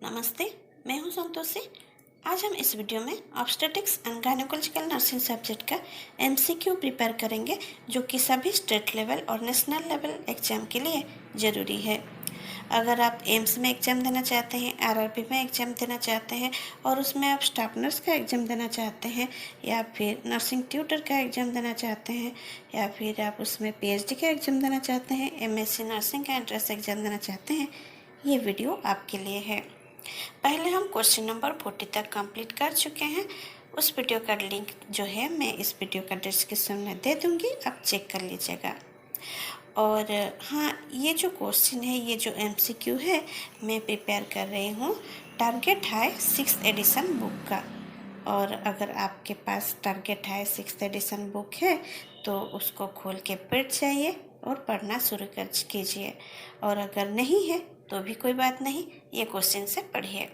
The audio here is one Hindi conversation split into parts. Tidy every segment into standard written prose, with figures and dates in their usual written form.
नमस्ते, मैं हूं संतोषी। आज हम इस वीडियो में obstetrics and gynaecological nursing subject का एमसीक्यू प्रिपेयर करेंगे, जो कि सभी स्टेट लेवल और नेशनल लेवल एग्जाम के लिए ज़रूरी है। अगर आप एम्स में एग्ज़ाम देना चाहते हैं, आरआरबी में एग्ज़ाम देना चाहते हैं और उसमें आप स्टाफ नर्स का एग्ज़ाम देना चाहते हैं, या फिर नर्सिंग ट्यूटर का एग्ज़ाम देना चाहते हैं, या फिर आप उसमें पीएचडी का एग्ज़ाम देना चाहते हैं, एमएससी नर्सिंग का एंट्रेंस एग्ज़ाम देना चाहते हैं, ये वीडियो आपके लिए है। पहले हम क्वेश्चन नंबर 40 तक कंप्लीट कर चुके हैं। उस वीडियो का लिंक जो है मैं इस वीडियो का डिस्क्रिप्शन में दे दूंगी, आप चेक कर लीजिएगा। और हाँ, ये जो क्वेश्चन है, ये जो एमसीक्यू है, मैं प्रिपेयर कर रही हूँ target high 6th edition book का। और अगर आपके पास target high 6th edition book है तो उसको खोल के पढ़ जाइए और पढ़ना शुरू कर कीजिए, और अगर नहीं है तो भी कोई बात नहीं, ये क्वेश्चन से पढ़िए।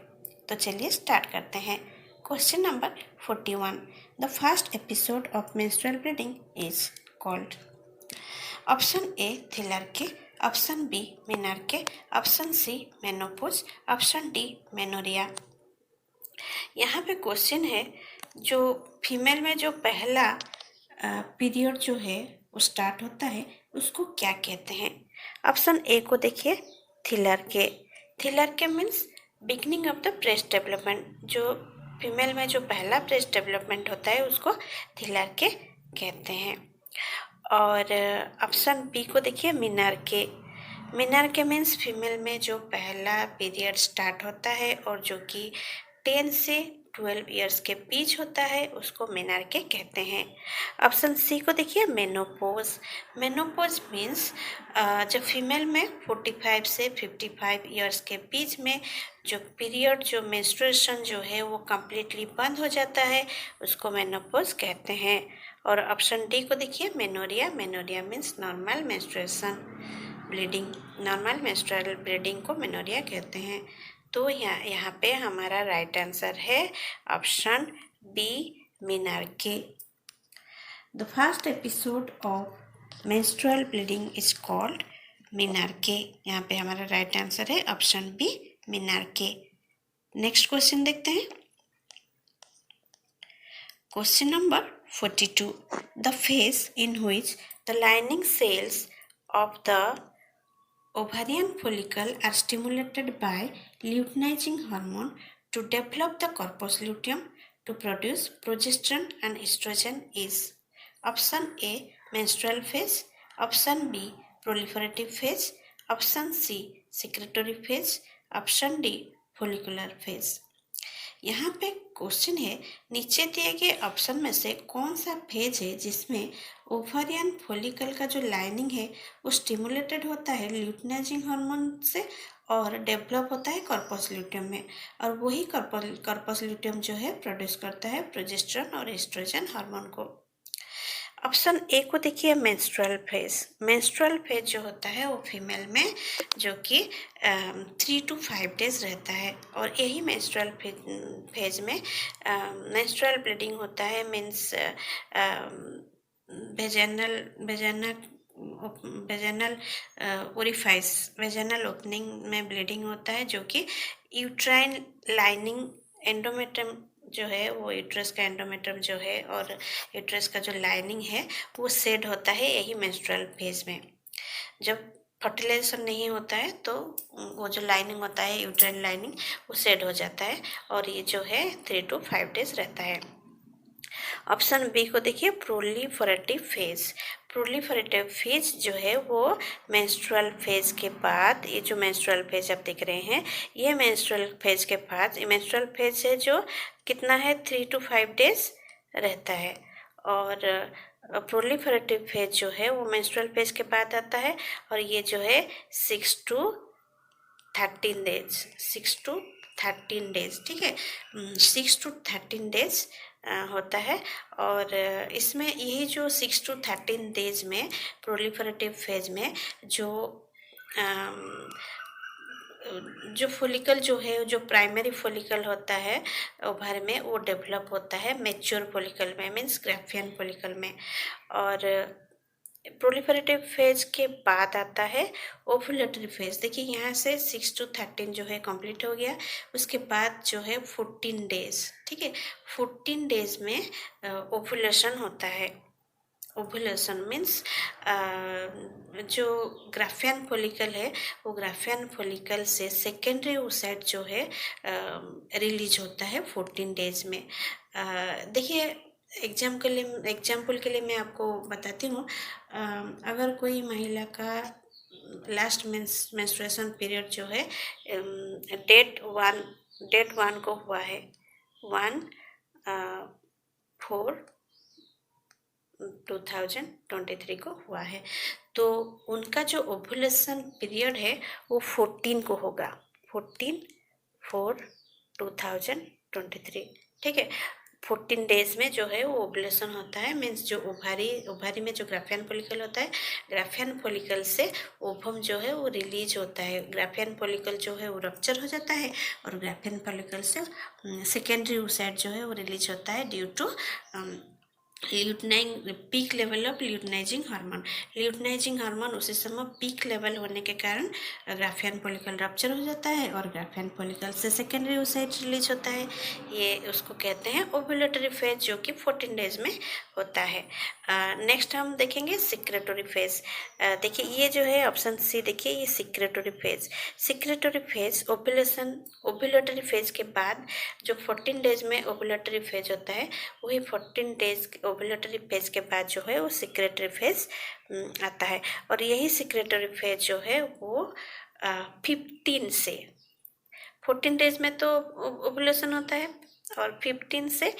तो चलिए स्टार्ट करते हैं। Question number 41, the first episode of menstrual bleeding is called. Option A thelarche, option B menarche, option C menopause, option D menorrhoea. यहाँ पे क्वेश्चन है, जो फीमेल में जो पहला पीरियड जो है वो स्टार्ट होता है, उसको क्या कहते हैं। ऑप्शन ए को देखिए, thelarche. Thelarche means beginning of the breast development. जो फीमेल में जो पहला ब्रेस्ट डेवलपमेंट होता है उसको थिलरके कहते हैं। और ऑप्शन बी को देखिए, मिनार्के। मिनार्के मीन्स फीमेल में जो पहला पीरियड स्टार्ट होता है और जो कि 10 से 12 इयर्स के बीच होता है, उसको मेनार्के कहते हैं। ऑप्शन सी को देखिए, मेनोपॉज। मेनोपॉज मीन्स जब फीमेल में 45 से 55 इयर्स के बीच में जो पीरियड, जो मेंस्ट्रुएशन जो है वो कम्प्लीटली बंद हो जाता है, उसको मेनोपॉज कहते हैं। और ऑप्शन डी को देखिए, menorrhoea. Menorrhoea means normal menstruation bleeding, normal menstrual bleeding को मेनोरिया कहते हैं। तो यहाँ पे हमारा राइट आंसर है option B, menarche. The first episode of menstrual bleeding is called menarche. यहाँ पे हमारा राइट आंसर है option B, menarche. Next question देखते हैं। Question number 42, the phase in which the lining cells of the ovarian follicle are stimulated by luteinizing hormone to develop the corpus luteum to produce progesterone and estrogen is option A menstrual phase, option B proliferative phase, option C secretory phase, option D follicular phase। यहाँ पे क्वेश्चन है, नीचे दिए गए ऑप्शन में से कौन सा फेज है जिसमें ओवारियन फॉलिकल का जो लाइनिंग है वो स्टिमुलेटेड होता है ल्यूटिनाइजिंग हार्मोन से और डेवलप होता है कॉर्पस ल्यूटियम में, और वही कॉर्पस ल्यूटियम जो है प्रोड्यूस करता है प्रोजेस्टेरोन और एस्ट्रोजन हार्मोन को। ऑप्शन ए को देखिए, मेंस्ट्रुअल फेज। मेंस्ट्रुअल फेज जो होता है वो फीमेल में जो कि 3 to 5 डेज रहता है, और यही मेंस्ट्रुअल फेज में मेंस्ट्रुअल ब्लीडिंग होता है। Means vaginal orifice, vaginal opening में ब्लीडिंग होता है, जो कि यूट्राइन लाइनिंग एंडोमेट्रियम जो है, वो यूट्रस का एंडोमेट्रियम जो है और यूट्रस का जो लाइनिंग है वो सेड होता है यही मेंस्ट्रुअल फेज में। जब फर्टिलाइजेशन नहीं होता है तो वो जो लाइनिंग होता है, यूट्राइन लाइनिंग, वो सेड हो जाता है, और ये जो है 3 to 5 डेज रहता है। ऑप्शन बी को देखिए, प्रोलिफरेटिव फेज। प्रोलिफरेटिव फेज जो है वो मेंस्ट्रुअल फेज के बाद, ये जो मेंस्ट्रुअल फेज आप देख रहे हैं, ये मेंस्ट्रुअल फेज के बाद, ये मेंस्ट्रुअल फेज है जो कितना है, 3 to 5 डेज रहता है। और प्रोलिफरेटिव फेज जो है वो मेंस्ट्रुअल फेज के बाद आता है, और ये जो है 6 to 13 डेज, 6 to 13 डेज, ठीक है, 6 to 13 डेज होता है। और इसमें यही जो 6 to 13 डेज में प्रोलिफरेटिव फेज में जो फॉलिकल जो है, जो प्राइमरी फॉलिकल होता है ओवर में, वो डेवलप होता है मैच्योर फॉलिकल में, मीन्स ग्राफियन फॉलिकल में। और प्रोलिफरेटिव फेज के बाद आता है ओव्यूलेटरी फेज। देखिए यहाँ से 6 to 13 जो है कंप्लीट हो गया, उसके बाद जो है 14 डेज, ठीक है, 14 डेज में ओव्यूलेशन होता है। ओव्यूलेशन मीन्स जो ग्राफियन फॉलिकल है वो ग्राफियन फॉलिकल से सेकेंडरी oocyte जो है रिलीज होता है 14 डेज में। देखिए एग्जाम्पल के लिए मैं आपको बताती हूँ। अगर कोई महिला का लास्ट मेंस्ट्रुएशन पीरियड जो है डेट 1 को हुआ है, 1/4 2023 को हुआ है, तो उनका जो ओव्यूलेशन पीरियड है वो 14 को होगा, 14/4/2023, ठीक है। 14 डेज में जो है वो ओव्यूलेशन होता है, मीन्स जो ओभारी में जो ग्राफियन फॉलिकल होता है, ग्राफियन फॉलिकल से ओवम जो है वो रिलीज होता है। ग्राफियन फॉलिकल जो है वो रप्चर हो जाता है और ग्राफियन फॉलिकल से सेकेंडरी oocyte जो है वो रिलीज होता है due to peak level of luteinizing hormone. Luteinizing hormone उसी समय पीक लेवल होने के कारण ग्राफियन फॉलिकल रप्चर हो जाता है और ग्राफियन फॉलिकल से सेकेंडरी oocyte रिलीज होता है। ये उसको कहते हैं ओव्यूलेटरी फेज, जो कि 14 डेज में होता है। नेक्स्ट हम देखेंगे सिक्रेटरी फेज। देखिए ये जो है ऑप्शन सी, देखिए ये सिक्रेटरी फेज ओव्यूलेटरी फेज के बाद जो 14 डेज में ओव्यूलेटरी फेज होता है, वही 14 डेज ओव्यूलेटरी फेज के बाद जो है वो सिक्रेटरी फेज आता है। और यही सिक्रेटरी फेज जो है वो 15 से 14 डेज में तो ओव्यूलेशन होता है और 15 से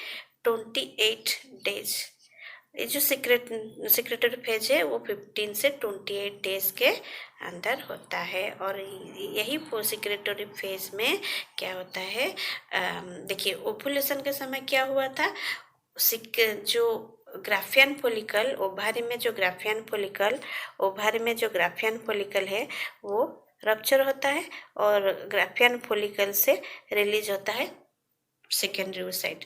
28 डेज, ये जो सिक्रेटरी फेज है वो 15 से 28 डेज के अंदर होता है। और यही सिक्रेटरी फेज में क्या होता है, देखिए ओव्यूलेशन के समय क्या हुआ था, जो ग्राफियन फॉलिकल ओभारी में जो ग्राफियन फॉलिकल है वो रप्चर होता है और ग्राफियन फॉलिकल से रिलीज होता है सेकेंडरी oocyte।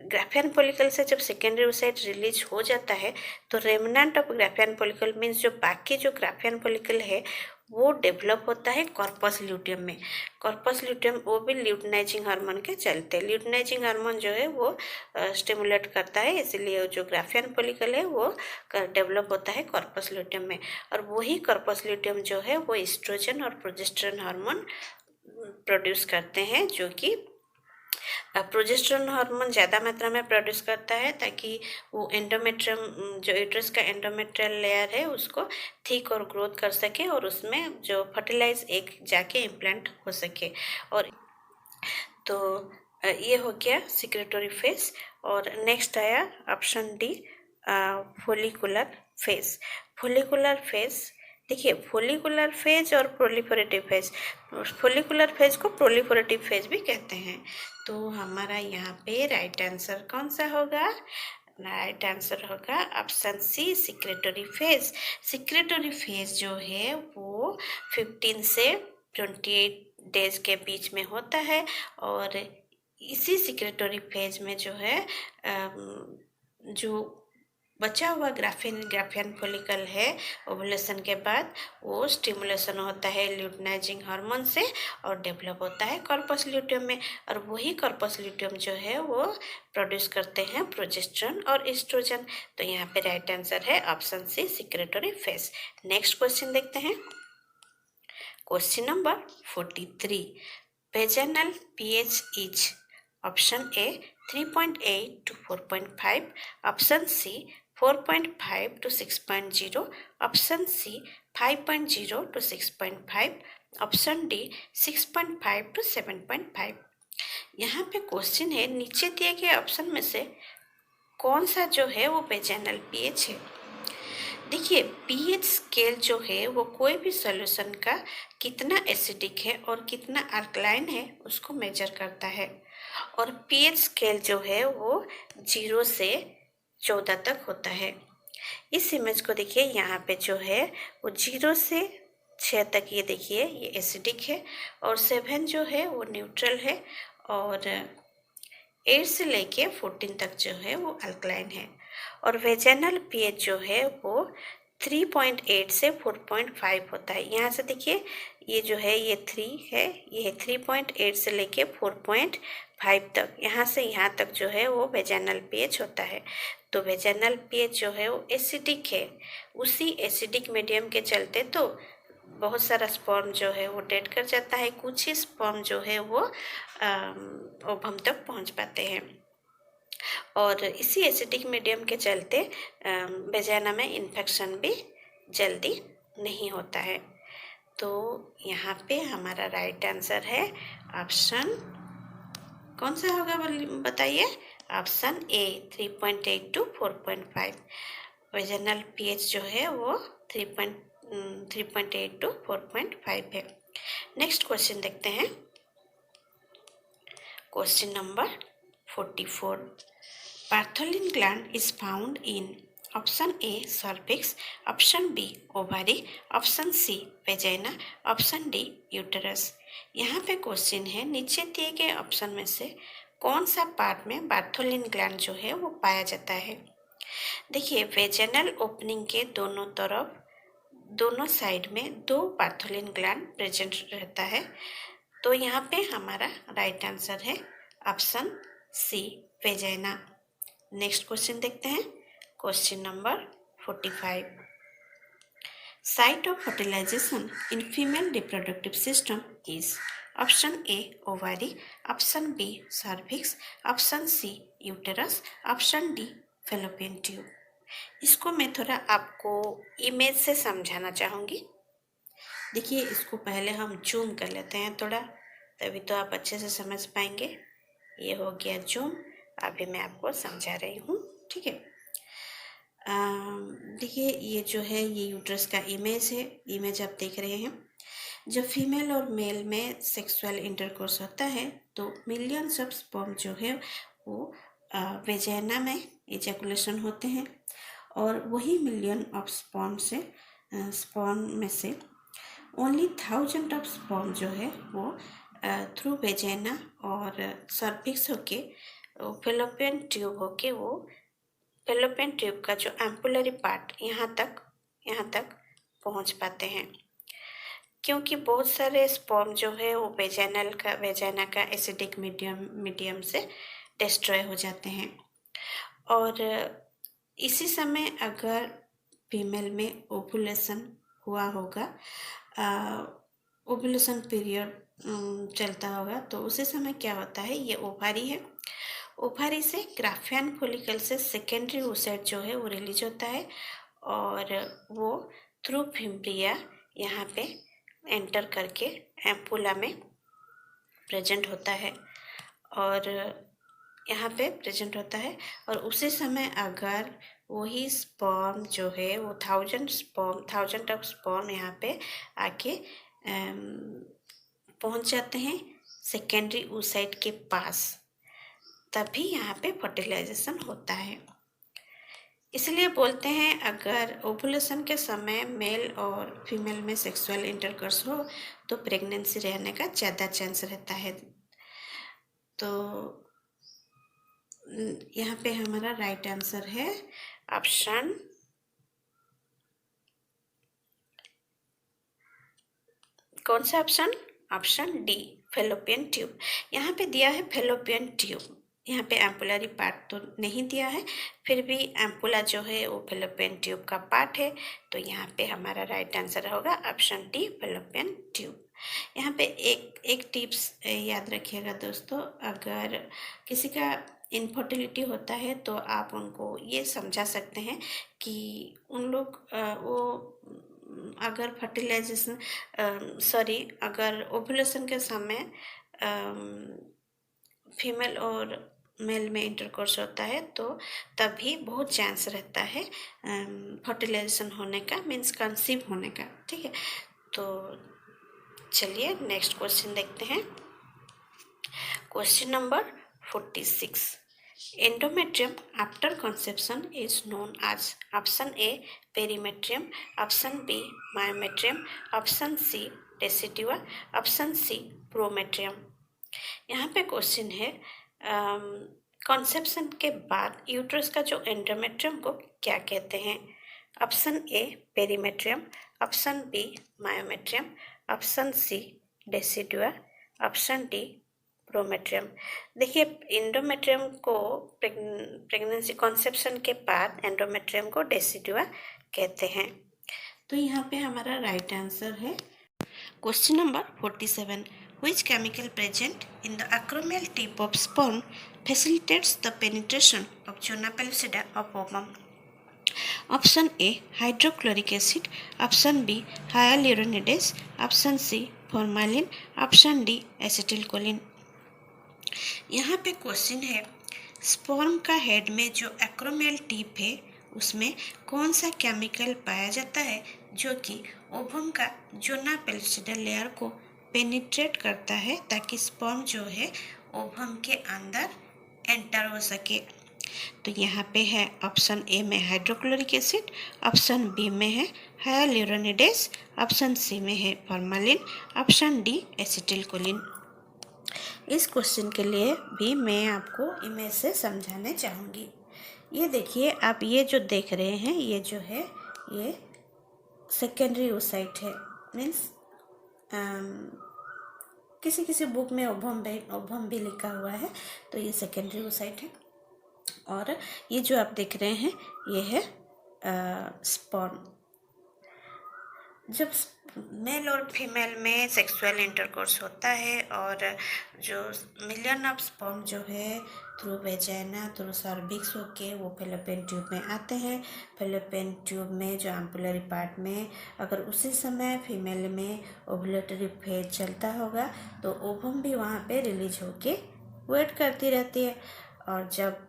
ग्राफियन फॉलिकल से जब सेकेंडरी oocyte रिलीज हो जाता है तो remnant of Graafian follicle means जो बाकी जो ग्राफियन फॉलिकल है वो डेवलप होता है कॉर्पस ल्यूटियम में। कॉर्पस ल्यूटियम वो भी ल्यूटिनाइजिंग हार्मोन के चलते, ल्यूटिनाइजिंग हार्मोन जो है वो स्टिमुलेट करता है, इसलिए जो ग्राफियन फॉलिकल है वो डेवलप होता है कॉर्पस ल्यूटियम में। और वही कॉर्पस ल्यूटियम जो है वो एस्ट्रोजन और प्रोजेस्टेरोन हार्मोन प्रोड्यूस करते हैं, जो कि प्रोजेस्टेरोन हार्मोन ज़्यादा मात्रा में प्रोड्यूस करता है ताकि वो एंडोमेट्रियम जो यूट्रस का एंडोमेट्रियल लेयर है उसको थिक और ग्रोथ कर सके और उसमें जो फर्टिलाइज एग जाके इम्प्लांट हो सके। और तो ये हो गया सिक्रेटरी फेज। और नेक्स्ट आया option D follicular phase. Follicular phase, देखिए फोलिकुलर फेज और प्रोलिफरेटिव फेज, फोलिकुलर फेज को प्रोलिफरेटिव फेज भी कहते हैं। तो हमारा यहाँ पे राइट आंसर कौन सा होगा, राइट आंसर होगा option C secretory phase. Secretory phase जो है वो 15 से 28 डेज के बीच में होता है और इसी सिक्रेटरी फेज में जो है जो बचा हुआ ग्राफियन फॉलिकल है ओवुलेशन के बाद वो स्टिमुलेशन होता है ल्यूटिनाइजिंग हार्मोन से और डेवलप होता है कॉर्पस ल्यूटियम में। और वही कॉर्पस ल्यूटियम जो है वो प्रोड्यूस करते हैं प्रोजेस्टेरोन और एस्ट्रोजन। तो यहाँ पे राइट आंसर है option C secretory phase. Next question देखते हैं, question number 43। Vaginal pH is option A 3.8 to 4.5, option C 4.5 to 6.0, option C 5.0 to 6.5, option D 6.5 to 7.5। यहाँ पे क्वेश्चन है नीचे दिए गए ऑप्शन में से कौन सा जो है वो वेजाइनल pH है। देखिए pH स्केल जो है वो कोई भी सॉल्यूशन का कितना एसिडिक है और कितना अल्कलाइन है उसको मेजर करता है। और pH स्केल जो है वो 0 से 14 तक होता है। इस इमेज को देखिए, यहाँ पे जो है वो 0 से 6 तक, ये देखिए ये एसिडिक है और 7 जो है वो न्यूट्रल है और 8 से लेके 14 तक जो है वो अल्कलाइन है। और वेजाइनल pH जो है वो 3.8 से 4.5 होता है। यहाँ से देखिए ये जो है ये 3 है, ये 3.8 से लेके 4.5 तक, यहाँ से यहाँ तक जो है वो वेजाइनल पीएच होता है। तो वेजाइनल पीएच जो है वो एसिडिक है, उसी एसिडिक मीडियम के चलते तो बहुत सारा स्पर्म जो है वो डेड कर जाता है, कुछ ही स्पर्म जो है वो ओवम तक पहुँच पाते हैं। और इसी एसिडिक मीडियम के चलते वेजाइना में इन्फेक्शन भी जल्दी नहीं होता है। तो यहाँ पे हमारा राइट आंसर है ऑप्शन, कौन सा होगा बताइए? Option A 3.8 to 4.5। Vaginal pH जो है वो 3.8 टू 4.5 है। नेक्स्ट क्वेश्चन देखते हैं, question number 44। Bartholin gland is found in option A cervix, option B ovary, option C vagina, option D uterus. यहाँ पे क्वेश्चन है नीचे दिए गए ऑप्शन में से कौन सा पार्ट में बार्थोलिन ग्लैंड जो है वो पाया जाता है। देखिए वेजाइनल ओपनिंग के दोनों तरफ, दोनों साइड में 2 बार्थोलिन ग्लैंड प्रेजेंट रहता है। तो यहाँ पे हमारा राइट आंसर है option C vagina. Next question देखते हैं, question number 45। Site of fertilization in female reproductive system is option A ovary, option B cervix, option C uterus, option D fallopian tube. इसको मैं थोड़ा आपको इमेज से समझाना चाहूँगी। देखिए इसको पहले हम जूम कर लेते हैं थोड़ा, तभी तो आप अच्छे से समझ पाएंगे। ये हो गया जूम, अभी मैं आपको समझा रही हूँ, ठीक है। देखिए ये जो है ये यूट्रस का इमेज है, इमेज आप देख रहे हैं। जब फीमेल और मेल में सेक्सुअल इंटरकोर्स होता है तो मिलियंस ऑफ स्पर्म जो है वो वेजाइना में इजैकुलेशन होते हैं, और वही मिलियन ऑफ स्पर्म में से ओनली 1000 ऑफ स्पर्म जो है वो थ्रू वेजाइना और सर्विक्स होके फैलोपियन ट्यूब होके वो फैलोपियन ट्यूब का जो एम्पुलरी पार्ट यहाँ तक पहुँच पाते हैं। क्योंकि बहुत सारे स्पर्म जो है वो वेजाइना का एसिडिक मीडियम से डिस्ट्रॉय हो जाते हैं, और इसी समय अगर फीमेल में ओवुलेशन हुआ होगा, ओवुलेशन पीरियड चलता होगा, तो उसी समय क्या होता है, ये ओवारी है, ओवारी से ग्राफियन फॉलिकल से सेकेंडरी ओसाइट जो है वो रिलीज होता है, और वो थ्रू फिम्ब्रिया यहाँ पे एंटर करके एम्पुला में प्रेजेंट होता है, और यहाँ पे प्रेजेंट होता है। और उसी समय अगर वही स्पर्म जो है वो 1000 ऑफ स्पर्म यहाँ पे आके पहुँच जाते हैं सेकेंडरी oocyte के पास, तभी यहाँ पे फर्टिलाइजेशन होता है। इसलिए बोलते हैं अगर ओवुलेशन के समय मेल और फीमेल में सेक्सुअल इंटरकोर्स हो तो प्रेगनेंसी रहने का ज़्यादा चांस रहता है। तो यहाँ पे हमारा राइट आंसर है ऑप्शन, कौन सा option? Option D fallopian tube. यहाँ पे दिया है फैलोपियन ट्यूब, यहाँ पे एम्पुलरी पार्ट तो नहीं दिया है, फिर भी एम्पुला जो है वो फैलोपियन ट्यूब का पार्ट है, तो यहाँ पे हमारा राइट आंसर होगा ऑप्शन डी फैलोपियन ट्यूब। यहाँ पे एक टिप्स याद रखिएगा दोस्तों, अगर किसी का इनफर्टिलिटी होता है तो आप उनको ये समझा सकते हैं कि उन लोग वो अगर फर्टिलाइजेशन अगर ओवुलेशन के समय फीमेल और मेल में इंटरकोर्स होता है तो तभी बहुत चांस रहता है फर्टिलाइजेशन होने का, मीन्स कंसीव होने का, ठीक है। तो चलिए नेक्स्ट क्वेश्चन देखते हैं, question number 46। Endometrium after conception is known as option A perimetrium, option B myometrium, option C decidua, option C prometrium. यहाँ पे क्वेश्चन है कॉन्सेप्शन के बाद यूट्रस का जो एंडोमेट्रियम को क्या कहते हैं। Option A perimetrium, option B myometrium, option C decidua, option D prometrium. देखिए एंडोमेट्रियम को प्रेगनेंसी कॉन्सेप्शन के बाद एंडोमेट्रियम को डेसिडुआ कहते हैं। तो यहाँ पे हमारा राइट आंसर है question number 47। Which chemical present in the acromial tip of sperm facilitates the penetration of zona pellucida of ovum? Option A hydrochloric acid, option B hyaluronidase, option C formalin, option D acetylcholine। यहाँ पे क्वेश्चन है स्पर्म का हेड में जो एक्रोमियल टिप है उसमें कौन सा केमिकल पाया जाता है जो कि ओवम का जोना पेल्सिडा लेयर को पेनिट्रेट करता है ताकि स्पर्म जो है ओवम के अंदर एंटर हो सके। तो यहाँ पे है ऑप्शन ए में हाइड्रोक्लोरिक एसिड, ऑप्शन बी में है हाइलुरोनिडेज, ऑप्शन सी में है फॉर्मालिन, ऑप्शन डी एसिटिलकोलिन। इस क्वेश्चन के लिए भी मैं आपको इमेज से समझाने चाहूँगी। ये देखिए आप ये जो देख रहे हैं ये जो है ये सेकेंडरी ओसाइट है, मीन्स किसी किसी बुक में ओवम भी लिखा हुआ है, तो ये सेकेंडरी ओसाइट है। और ये जो आप देख रहे हैं ये है स्पर्म। जब मेल और फीमेल में सेक्सुअल इंटरकोर्स होता है और जो मिलियन ऑफ स्पर्म जो है थ्रू वेजाइना थ्रू सर्विक्स होके वो फेलोपियन ट्यूब में आते हैं। फेलोपियन ट्यूब में जो एम्पुलरी पार्ट में अगर उसी समय फीमेल में ओवुलेटरी फेज चलता होगा तो ओवम भी वहाँ पे रिलीज होके वेट करती रहती है। और जब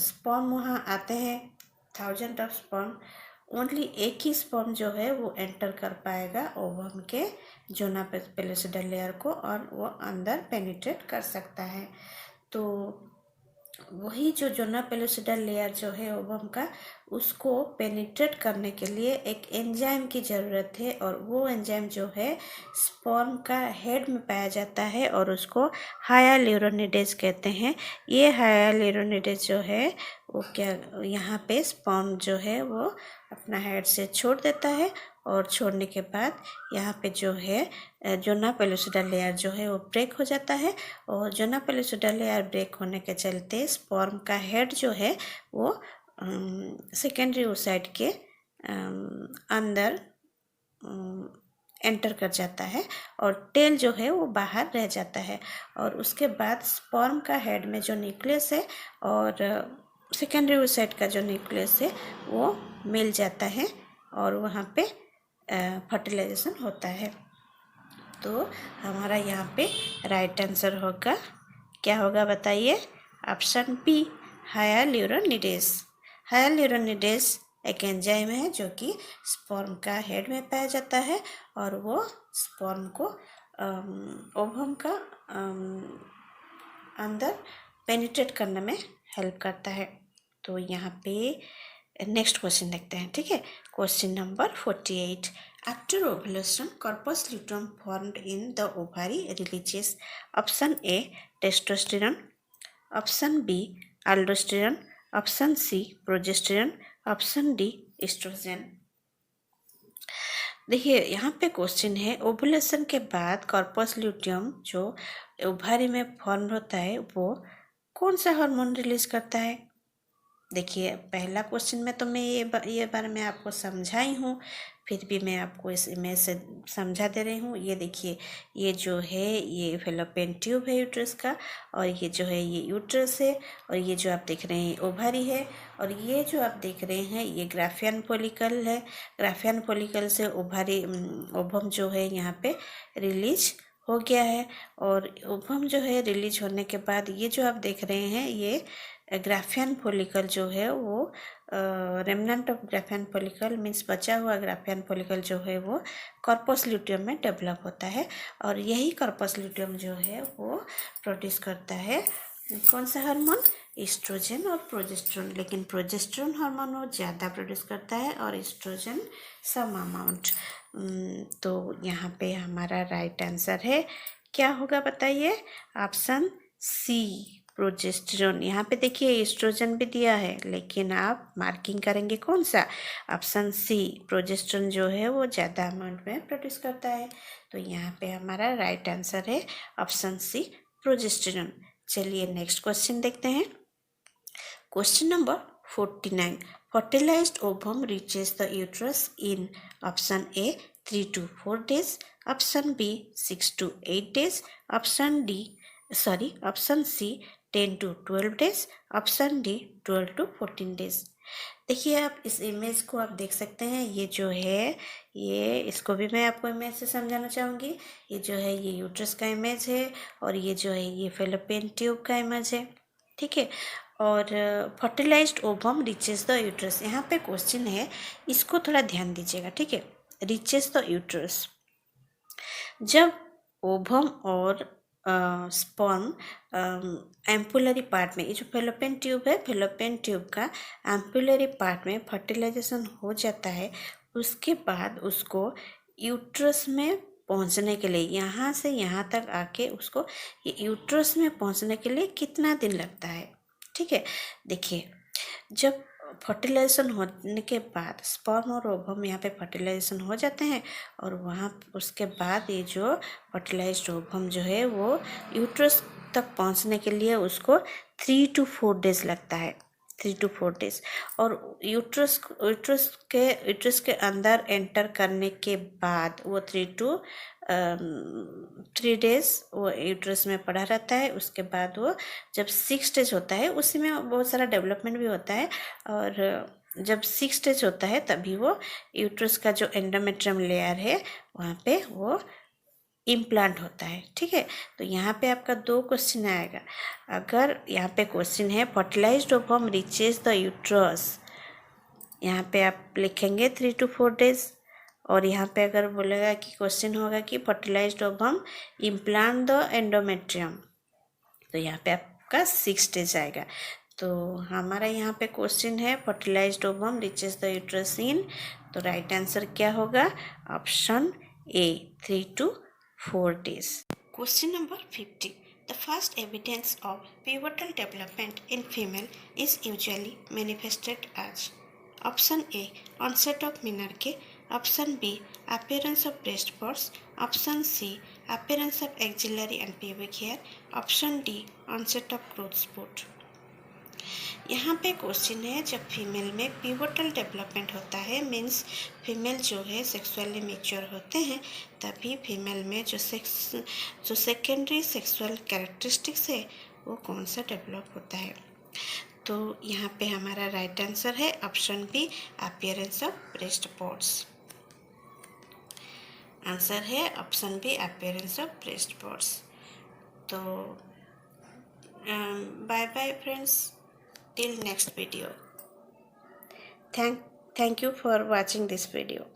स्पर्म वहाँ आते हैं 1000 ऑफ स्पर्म, ओनली एक ही स्पर्म जो है वो एंटर कर पाएगा ओवम के जोना पेल्विसिडा लेयर को और वो अंदर पेनिट्रेट कर सकता है। तो वही जो जोना पेल्विसिडा लेयर जो है ओवम का उसको पेनिट्रेट करने के लिए एक एंजाइम की ज़रूरत है और वो एंजाइम जो है स्पर्म का हेड में पाया जाता है और उसको हायालुरोनिडेज कहते हैं। ये हायालुरोनिडेज जो है वो क्या यहाँ पे स्पर्म जो है वो अपना हेड से छोड़ देता है और छोड़ने के बाद यहाँ पे जो है जोना पेल्विसिडा लेयर जो है वो ब्रेक हो जाता है और जोना पेल्विसिडा लेयर ब्रेक होने के चलते स्पर्म का हेड जो है वो सेकेंडरी ओसाइट के अंदर एंटर कर जाता है और टेल जो है वो बाहर रह जाता है। और उसके बाद स्पर्म का हेड में जो न्यूक्लियस है और सेकेंडरी ओसाइट का जो न्यूक्लियस है वो मिल जाता है और वहाँ पे फर्टिलाइजेशन होता है। तो हमारा यहाँ पे राइट आंसर होगा, क्या होगा बताइए? Option B हायालुरोनिडेज। हायालुरोनिडेज एक एंजाइम है जो कि स्पर्म का हेड में पाया जाता है और वो स्पर्म को ओवम का अंदर पेनिट्रेट करने में हेल्प करता है। तो यहाँ पे नेक्स्ट क्वेश्चन देखते हैं, ठीक है। Question number 48। After ovulation corpus luteum formed in the ovary releases option A testosterone, option B aldosterone, option C progesterone, option D estrogen। देखिए यहाँ पे क्वेश्चन है ओवुलेशन के बाद कॉर्पस ल्यूटियम जो ओवारी में फॉर्म होता है वो कौन सा हार्मोन रिलीज करता है। देखिए पहला क्वेश्चन में तो मैं ये बार मैं आपको समझाई हूँ, फिर भी मैं आपको इस इमेज से समझा दे रही हूँ। ये देखिए ये जो है ये फेलोपियन ट्यूब है यूट्रस का और ये जो है ये यूट्रस है और ये जो आप देख रहे हैं ओवारी है और ये जो आप देख रहे हैं ये ग्राफियन फॉलिकल है। ग्राफियन फॉलिकल से ओवारी ओवम जो है यहाँ पे रिलीज हो गया है और ओवम जो है रिलीज होने के बाद ये जो आप देख रहे हैं ये ग्राफियन फॉलिकल जो है वो remnant of Graafian follicle means बचा हुआ ग्राफियन फॉलिकल जो है वो कॉर्पस ल्यूटियम में डेवलप होता है और यही कॉर्पस ल्यूटियम जो है वो प्रोड्यूस करता है कौन सा हार्मोन? एस्ट्रोजन और प्रोजेस्टेरोन। लेकिन प्रोजेस्टेरोन हार्मोन वो ज़्यादा प्रोड्यूस करता है और एस्ट्रोजन सम अमाउंट। तो यहाँ पे हमारा राइट आंसर है, क्या होगा बताइए? Option C progesterone. यहाँ पे देखिए एस्ट्रोजन भी दिया है, लेकिन आप मार्किंग करेंगे कौन सा, ऑप्शन सी, प्रोजेस्टेरोन जो है वो ज़्यादा अमाउंट में प्रोड्यूस करता है। तो यहाँ पे हमारा राइट आंसर है ऑप्शन सी, प्रोजेस्टेरोन। चलिए नेक्स्ट क्वेश्चन देखते हैं। Question number 49. Fertilized ovum reaches the uterus in option A 3 to 4 days, option B 6 to 8 days, option C 10 to 12 days, option D 12 to 14 days। देखिए आप इस इमेज को आप देख सकते हैं, ये जो है ये इसको भी मैं आपको इमेज से समझाना चाहूँगी। ये जो है ये यूट्रस का इमेज है और ये जो है ये फेलोपियन ट्यूब का इमेज है, ठीक है। और fertilized ovum reaches the uterus, यहाँ पे क्वेश्चन है, इसको थोड़ा ध्यान दीजिएगा, ठीक है। रिचेस द यूट्रस, जब ओवम और स्पर्म एम्पुलरी पार्ट में, ये जो फेलोपियन ट्यूब है, फेलोपियन ट्यूब का एम्पुलरी पार्ट में फर्टिलाइजेशन हो जाता है, उसके बाद उसको यूट्रस में पहुंचने के लिए, यहाँ से यहाँ तक आके उसको यूट्रस में पहुंचने के लिए कितना दिन लगता है, ठीक है। देखिए जब फर्टिलाइजेशन होने के बाद स्पर्म और ओवम यहाँ पे फर्टिलाइजेशन हो जाते हैं और वहाँ उसके बाद ये जो फर्टिलाइज्ड ओवम जो है वो यूट्रस तक पहुँचने के लिए उसको 3 to 4 डेज लगता है, 3 to 4 डेज। और यूट्रस के अंदर एंटर करने के बाद वो 3 डेज वो यूट्रस में पड़ा रहता है। उसके बाद वो जब 6 डेज होता है, उसी में बहुत सारा डेवलपमेंट भी होता है, और जब 6 डेज होता है तभी वो यूट्रस का जो एंडोमेट्रियम लेयर है वहाँ पे वो इम्प्लांट होता है, ठीक है। तो यहाँ पे आपका 2 क्वेश्चन आएगा। अगर यहाँ पे क्वेश्चन है fertilised ovum reaches the uterus, यहाँ पे आप लिखेंगे 3 to 4 डेज, और यहाँ पे अगर बोलेगा कि क्वेश्चन होगा कि fertilized ovum implant the endometrium, तो यहाँ पे आपका 6 डेज आएगा। तो हमारा यहाँ पे क्वेश्चन है fertilised ovum reaches the uterus in, तो राइट आंसर क्या होगा, option A 3 to 4 days। Question number 50. The first evidence of pivotal development in female is usually manifested as option A onset of menarche, option B appearance of breast spots, option C appearance of axillary and pubic hair, option D onset of growth spurt। यहाँ पे क्वेश्चन है जब फीमेल में पिवोटल डेवलपमेंट होता है, मीन्स फीमेल जो है सेक्सुअली मैच्योर होते हैं, तभी फीमेल में जो सेकेंडरी सेक्सुअल कैरेक्टरिस्टिक्स है वो कौन सा डेवलप होता है। तो यहाँ पे हमारा राइट आंसर है option B, appearance of breast spots. Answer है option B, appearance of breast spots. तो bye bye friends, till next video. Thank you for watching this video.